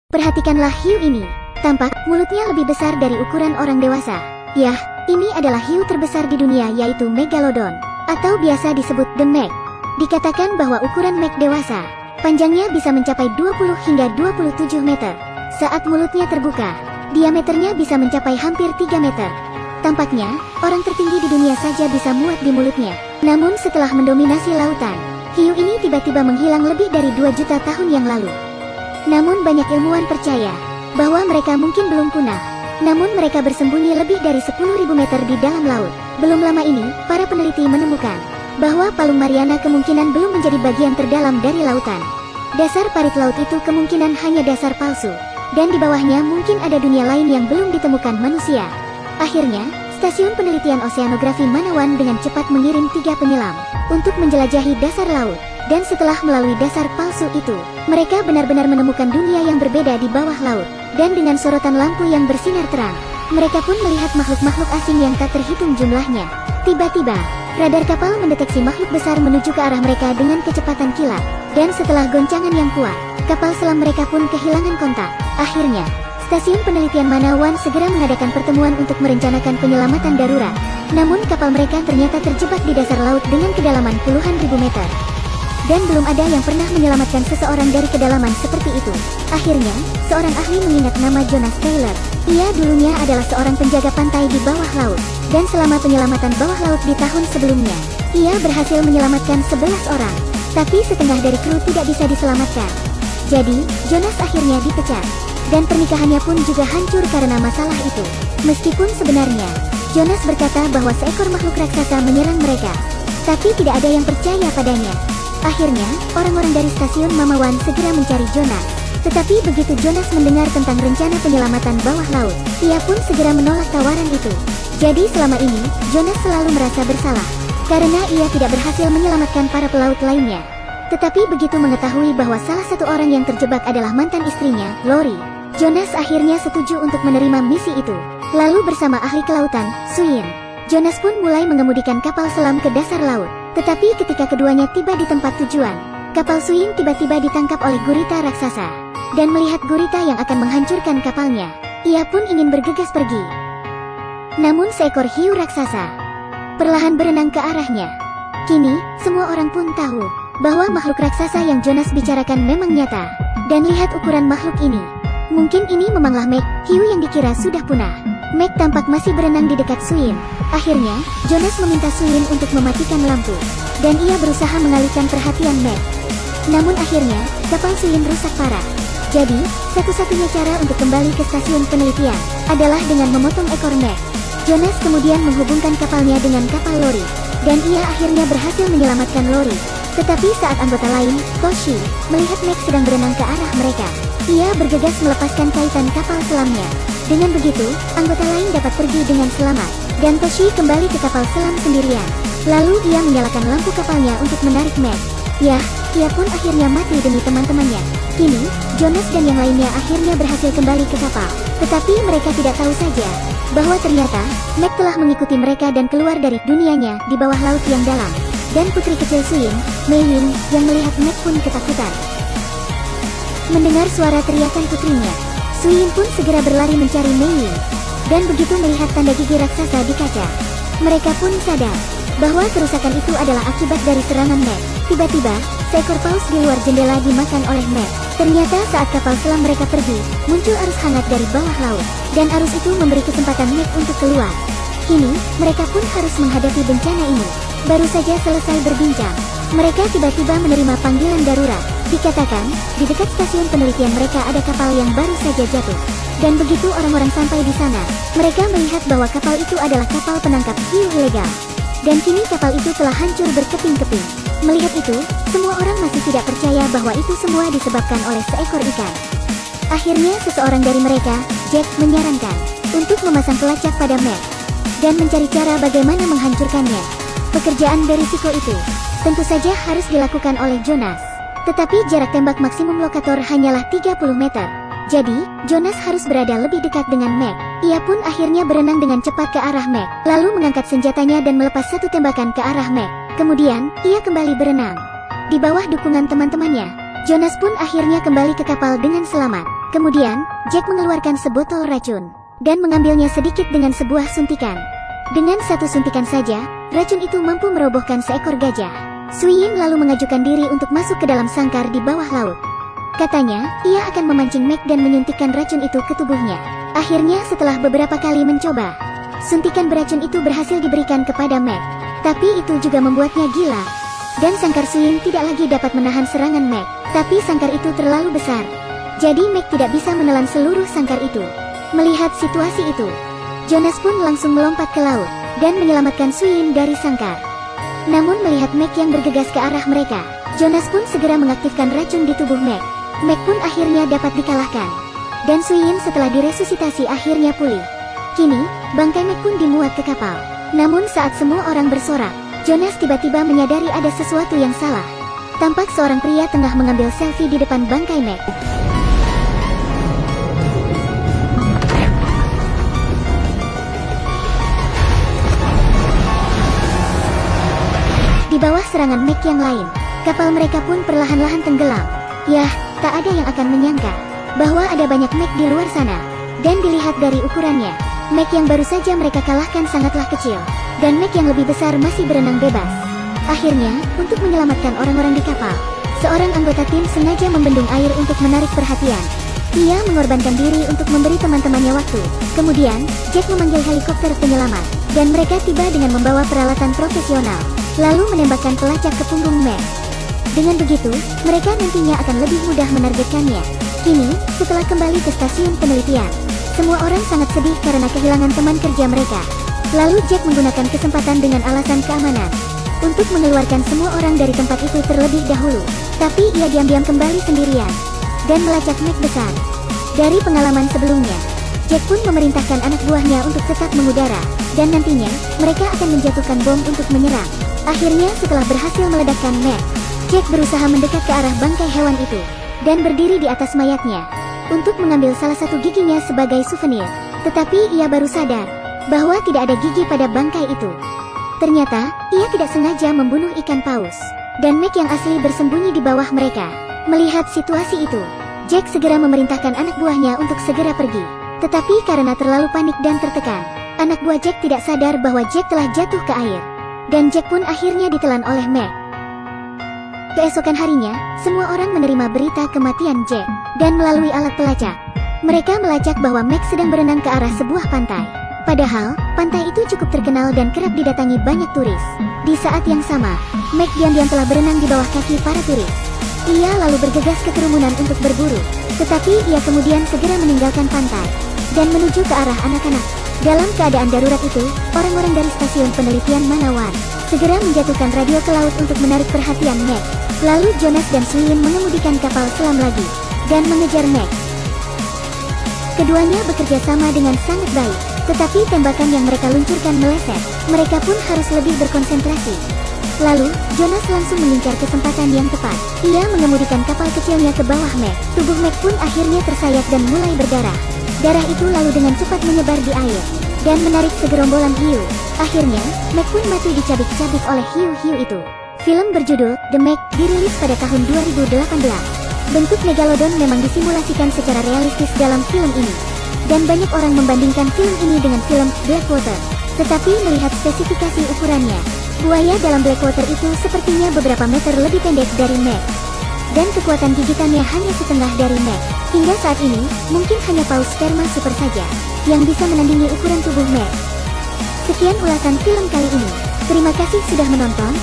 Perhatikanlah hiu ini. Tampak mulutnya lebih besar dari ukuran orang dewasa. Yah, ini adalah hiu terbesar di dunia, yaitu Megalodon, atau biasa disebut The Meg. Dikatakan bahwa ukuran Meg dewasa, panjangnya bisa mencapai 20 hingga 27 meter. Saat mulutnya terbuka, diameternya bisa mencapai hampir 3 meter. Tampaknya, orang tertinggi di dunia saja bisa muat di mulutnya. Namun setelah mendominasi lautan, hiu ini tiba-tiba menghilang lebih dari 2 juta tahun yang lalu. Namun banyak ilmuwan percaya bahwa mereka mungkin belum punah. Namun mereka bersembunyi lebih dari 10.000 meter di dalam laut. Belum lama ini, para peneliti menemukan bahwa Palung Mariana kemungkinan belum menjadi bagian terdalam dari lautan. Dasar parit laut itu kemungkinan hanya dasar palsu, dan di bawahnya mungkin ada dunia lain yang belum ditemukan manusia. Akhirnya, Stasiun Penelitian Oseanografi Manawan dengan cepat mengirim 3 penyelam untuk menjelajahi dasar laut. Dan setelah melalui dasar palsu itu, mereka benar-benar menemukan dunia yang berbeda di bawah laut. Dan dengan sorotan lampu yang bersinar terang, mereka pun melihat makhluk-makhluk asing yang tak terhitung jumlahnya. Tiba-tiba, radar kapal mendeteksi makhluk besar menuju ke arah mereka dengan kecepatan kilat. Dan setelah goncangan yang kuat, kapal selam mereka pun kehilangan kontak. Akhirnya, Stasiun Penelitian Manawan segera mengadakan pertemuan untuk merencanakan penyelamatan darurat. Namun kapal mereka ternyata terjebak di dasar laut dengan kedalaman puluhan ribu meter. Dan belum ada yang pernah menyelamatkan seseorang dari kedalaman seperti itu. Akhirnya, seorang ahli mengingat nama Jonas Taylor. Ia dulunya adalah seorang penjaga pantai di bawah laut. Dan selama penyelamatan bawah laut di tahun sebelumnya, ia berhasil menyelamatkan 11 orang. Tapi setengah dari kru tidak bisa diselamatkan. Jadi, Jonas akhirnya dipecat. Dan pernikahannya pun juga hancur karena masalah itu. Meskipun sebenarnya, Jonas berkata bahwa seekor makhluk raksasa menyerang mereka. Tapi tidak ada yang percaya padanya. Akhirnya, orang-orang dari stasiun Manawan segera mencari Jonas. Tetapi begitu Jonas mendengar tentang rencana penyelamatan bawah laut, ia pun segera menolak tawaran itu. Jadi selama ini, Jonas selalu merasa bersalah karena ia tidak berhasil menyelamatkan para pelaut lainnya. Tetapi begitu mengetahui bahwa salah satu orang yang terjebak adalah mantan istrinya, Lori, Jonas akhirnya setuju untuk menerima misi itu. Lalu bersama ahli kelautan, Suyin, Jonas pun mulai mengemudikan kapal selam ke dasar laut. Tetapi ketika keduanya tiba di tempat tujuan, kapal Suyin tiba-tiba ditangkap oleh gurita raksasa. Dan melihat gurita yang akan menghancurkan kapalnya, ia pun ingin bergegas pergi. Namun seekor hiu raksasa perlahan berenang ke arahnya. Kini, semua orang pun tahu bahwa makhluk raksasa yang Jonas bicarakan memang nyata. Dan lihat ukuran makhluk ini. Mungkin ini memanglah Meg, hiu yang dikira sudah punah. Meg tampak masih berenang di dekat Suyin. Akhirnya, Jonas meminta Suyin untuk mematikan lampu. Dan ia berusaha mengalihkan perhatian Meg. Namun akhirnya, kapal Suyin rusak parah. Jadi, satu-satunya cara untuk kembali ke stasiun penelitian adalah dengan memotong ekor Meg. Jonas kemudian menghubungkan kapalnya dengan kapal Lori. Dan ia akhirnya berhasil menyelamatkan Lori. Tetapi saat anggota lain, Toshi, melihat Meg sedang berenang ke arah mereka, ia bergegas melepaskan kaitan kapal selamnya. Dengan begitu, anggota lain dapat pergi dengan selamat. Dan Toshi kembali ke kapal selam sendirian. Lalu ia menyalakan lampu kapalnya untuk menarik Meg. Yah, ia pun akhirnya mati demi teman-temannya. Kini, Jonas dan yang lainnya akhirnya berhasil kembali ke kapal. Tetapi mereka tidak tahu saja bahwa ternyata Meg telah mengikuti mereka dan keluar dari dunianya di bawah laut yang dalam. Dan putri kecil Suyin, Mei Yin, yang melihat Meg pun ketakutan. Mendengar suara teriakan putrinya, Suyin pun segera berlari mencari Mei Yin. Dan begitu melihat tanda gigi raksasa di kaca, mereka pun sadar bahwa kerusakan itu adalah akibat dari serangan Meg. Tiba-tiba, seekor paus di luar jendela dimakan oleh Meg. Ternyata saat kapal selam mereka pergi, muncul arus hangat dari bawah laut. Dan arus itu memberi kesempatan Meg untuk keluar. Kini, mereka pun harus menghadapi bencana ini. Baru saja selesai berbincang, mereka tiba-tiba menerima panggilan darurat. Dikatakan, di dekat stasiun penelitian mereka ada kapal yang baru saja jatuh. Dan begitu orang-orang sampai di sana, mereka melihat bahwa kapal itu adalah kapal penangkap hiu ilegal. Dan kini kapal itu telah hancur berkeping-keping. Melihat itu, semua orang masih tidak percaya bahwa itu semua disebabkan oleh seekor ikan. Akhirnya seseorang dari mereka, Jack, menyarankan untuk memasang pelacak pada Meg dan mencari cara bagaimana menghancurkannya. Pekerjaan berisiko itu tentu saja harus dilakukan oleh Jonas. Tetapi jarak tembak maksimum lokator hanyalah 30 meter. Jadi, Jonas harus berada lebih dekat dengan Meg. Ia pun akhirnya berenang dengan cepat ke arah Meg, lalu mengangkat senjatanya dan melepas satu tembakan ke arah Meg. Kemudian, ia kembali berenang. Di bawah dukungan teman-temannya, Jonas pun akhirnya kembali ke kapal dengan selamat. Kemudian, Jack mengeluarkan sebotol racun dan mengambilnya sedikit dengan sebuah suntikan. Dengan satu suntikan saja, racun itu mampu merobohkan seekor gajah. Suyin lalu mengajukan diri untuk masuk ke dalam sangkar di bawah laut. Katanya, ia akan memancing Meg dan menyuntikkan racun itu ke tubuhnya. Akhirnya setelah beberapa kali mencoba, suntikan beracun itu berhasil diberikan kepada Meg. Tapi itu juga membuatnya gila. Dan sangkar Suyin tidak lagi dapat menahan serangan Meg. Tapi sangkar itu terlalu besar. Jadi Meg tidak bisa menelan seluruh sangkar itu. Melihat situasi itu, Jonas pun langsung melompat ke laut dan menyelamatkan Suyin dari sangkar. Namun melihat Meg yang bergegas ke arah mereka, Jonas pun segera mengaktifkan racun di tubuh Meg. Meg pun akhirnya dapat dikalahkan. Dan Suyin setelah diresusitasi akhirnya pulih. Kini, bangkai Meg pun dimuat ke kapal. Namun saat semua orang bersorak, Jonas tiba-tiba menyadari ada sesuatu yang salah. Tampak seorang pria tengah mengambil selfie di depan bangkai Meg. Di bawah serangan Meg yang lain, kapal mereka pun perlahan-lahan tenggelam. Yah, tak ada yang akan menyangka bahwa ada banyak Meg di luar sana. Dan dilihat dari ukurannya, Meg yang baru saja mereka kalahkan sangatlah kecil. Dan Meg yang lebih besar masih berenang bebas. Akhirnya, untuk menyelamatkan orang-orang di kapal, seorang anggota tim sengaja membendung air untuk menarik perhatian. Ia mengorbankan diri untuk memberi teman-temannya waktu. Kemudian, Jack memanggil helikopter penyelamat, dan mereka tiba dengan membawa peralatan profesional, lalu menembakkan pelacak ke punggung Meg. Dengan begitu, mereka nantinya akan lebih mudah menargetkannya. Kini, setelah kembali ke stasiun penelitian, semua orang sangat sedih karena kehilangan teman kerja mereka. Lalu Jack menggunakan kesempatan dengan alasan keamanan untuk mengeluarkan semua orang dari tempat itu terlebih dahulu. Tapi ia diam-diam kembali sendirian dan melacak Meg besar. Dari pengalaman sebelumnya, Jack pun memerintahkan anak buahnya untuk tetap mengudara, dan nantinya, mereka akan menjatuhkan bom untuk menyerang. Akhirnya setelah berhasil meledakkan Meg, Jack berusaha mendekat ke arah bangkai hewan itu, dan berdiri di atas mayatnya, untuk mengambil salah satu giginya sebagai souvenir. Tetapi ia baru sadar, bahwa tidak ada gigi pada bangkai itu. Ternyata, ia tidak sengaja membunuh ikan paus, dan Meg yang asli bersembunyi di bawah mereka. Melihat situasi itu, Jack segera memerintahkan anak buahnya untuk segera pergi. Tetapi karena terlalu panik dan tertekan, anak buah Jack tidak sadar bahwa Jack telah jatuh ke air. Dan Jack pun akhirnya ditelan oleh Meg. Keesokan harinya, semua orang menerima berita kematian Jack, dan melalui alat pelacak, mereka melacak bahwa Meg sedang berenang ke arah sebuah pantai. Padahal, pantai itu cukup terkenal dan kerap didatangi banyak turis. Di saat yang sama, Meg diam-diam telah berenang di bawah kaki para turis. Ia lalu bergegas ke kerumunan untuk berburu, tetapi ia kemudian segera meninggalkan pantai, dan menuju ke arah anak-anak. Dalam keadaan darurat itu, orang-orang dari stasiun penelitian Manawan segera menjatuhkan radio ke laut untuk menarik perhatian Meg. Lalu Jonas dan Suyin mengemudikan kapal selam lagi, dan mengejar Meg. Keduanya bekerja sama dengan sangat baik, tetapi tembakan yang mereka luncurkan meleset. Mereka pun harus lebih berkonsentrasi. Lalu, Jonas langsung mengincar kesempatan yang tepat. Ia mengemudikan kapal kecilnya ke bawah Meg. Tubuh Meg pun akhirnya tersayat dan mulai berdarah. Darah itu lalu dengan cepat menyebar di air, dan menarik segerombolan hiu. Akhirnya, Meg pun mati dicabik-cabik oleh hiu-hiu itu. Film berjudul The Meg dirilis pada tahun 2018. Bentuk Megalodon memang disimulasikan secara realistis dalam film ini. Dan banyak orang membandingkan film ini dengan film Blackwater. Tetapi melihat spesifikasi ukurannya, buaya dalam Blackwater itu sepertinya beberapa meter lebih pendek dari Meg. Dan kekuatan gigitannya hanya setengah dari Meg. Hingga saat ini, mungkin hanya paus sperma super saja yang bisa menandingi ukuran tubuh Meg. Sekian ulasan film kali ini. Terima kasih sudah menonton.